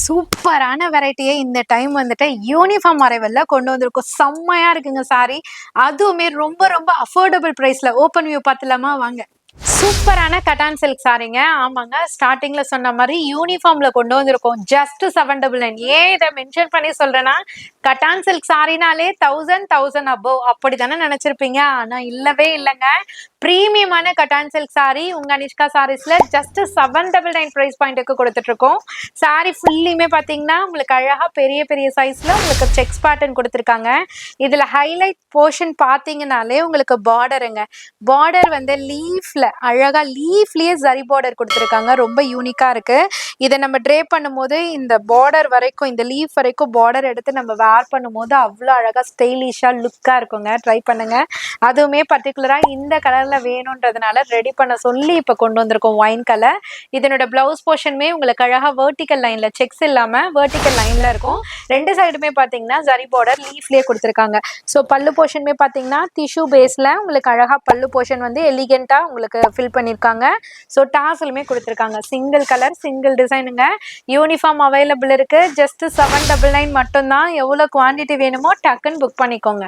சூப்பரான வெரைட்டியை இந்த டைம் வந்துட்டு யூனிஃபார்ம் அரைவல்ல கொண்டு வந்திருக்கோம். செம்மையா இருக்குங்க சாரி. அதுவுமே ரொம்ப ரொம்ப அஃபோர்டபுள் பிரைஸ்ல. ஓப்பன் வியூ பார்த்துலாமா வாங்க. சூப்பரான கட்டான் சில்க் சாரிங்க. ஆமாங்க, ஸ்டார்டிங்ல சொன்ன மாதிரி யூனிஃபார்ம்ல கொண்டு வந்திருக்கோம். ஜஸ்ட் 799. ஏன் இதை மென்ஷன் பண்ணி சொல்றேன்னா, கட்டான் சில்க் சாரினாலே 1000 அபோவ் அப்படித்தானே நினைச்சிருப்பீங்க. ஆனா இல்லவே இல்லைங்க. பிரீமியமான கட்டான் சில்க் சாரி உங்க அனிஷ்கா சாரீஸ்ல ஜஸ்ட் 799 பிரைஸ் பாயிண்ட்டுக்கு கொடுத்துட்டு இருக்கோம். சாரி ஃபுல்லியுமே பாத்தீங்கன்னா உங்களுக்கு அழகா பெரிய பெரிய சைஸ்ல உங்களுக்கு செக்ஸ் பேட்டர்ன் கொடுத்துருக்காங்க. இதுல ஹைலைட் போர்ஷன் பாத்தீங்கன்னாலே உங்களுக்கு பார்டருங்க. பார்டர் வந்து லீஃப்ல அழகா லீஃப்லயே ஜரி பார்டர் கொடுத்துருக்காங்க. ரொம்ப யூனிக்கா இருக்கு. இதை நம்ம ட்ரே பண்ணும்போது இந்த பார்டர் வரைக்கும், இந்த லீஃப் வரைக்கும் பார்டர் எடுத்து நம்ம வேர் பண்ணும்போது அவ்வளோ அழகா ஸ்டைலிஷா லுக்கா இருக்குங்க. ட்ரை பண்ணுங்க. அதுவுமே பர்டிகுலரா இந்த கலர்ல வேணும்ன்றதுனால ரெடி பண்ண சொல்லி இப்ப கொண்டு வந்திருக்கோம் ஒயின் கலர். இதனோட பிளவுஸ் போர்ஷனுமே உங்களுக்கு அழகா வெர்டிக்கல் லைன்ல செக்ஸ் இல்லாம வெர்டிக்கல் லைன்ல இருக்கும். ரெண்டு சைடுமே பாத்தீங்கன்னா ஜரி பார்டர் லீஃப்லயே கொடுத்துருக்காங்க. ஸோ பல்லு போர்ஷனுமே பாத்தீங்கன்னா டிஷ்யூ பேஸ்ல உங்களுக்கு அழகா பல்லு போர்ஷன் வந்து எலிகென்ட்டா உங்களுக்கு ஃபில் பண்ணிருக்காங்க. ஸோ டாசலுமே கொடுத்துருக்காங்க. சிங்கிள் கலர் சிங்கிள் டிசைனுங்க. யூனிஃபார்ம் அவைலபிள் இருக்கு. ஜஸ்ட் 799 மட்டும்தான். எவ்வளவு குவான்டிட்டி வேணுமோ டக்குன்னு புக் பண்ணிக்கோங்க.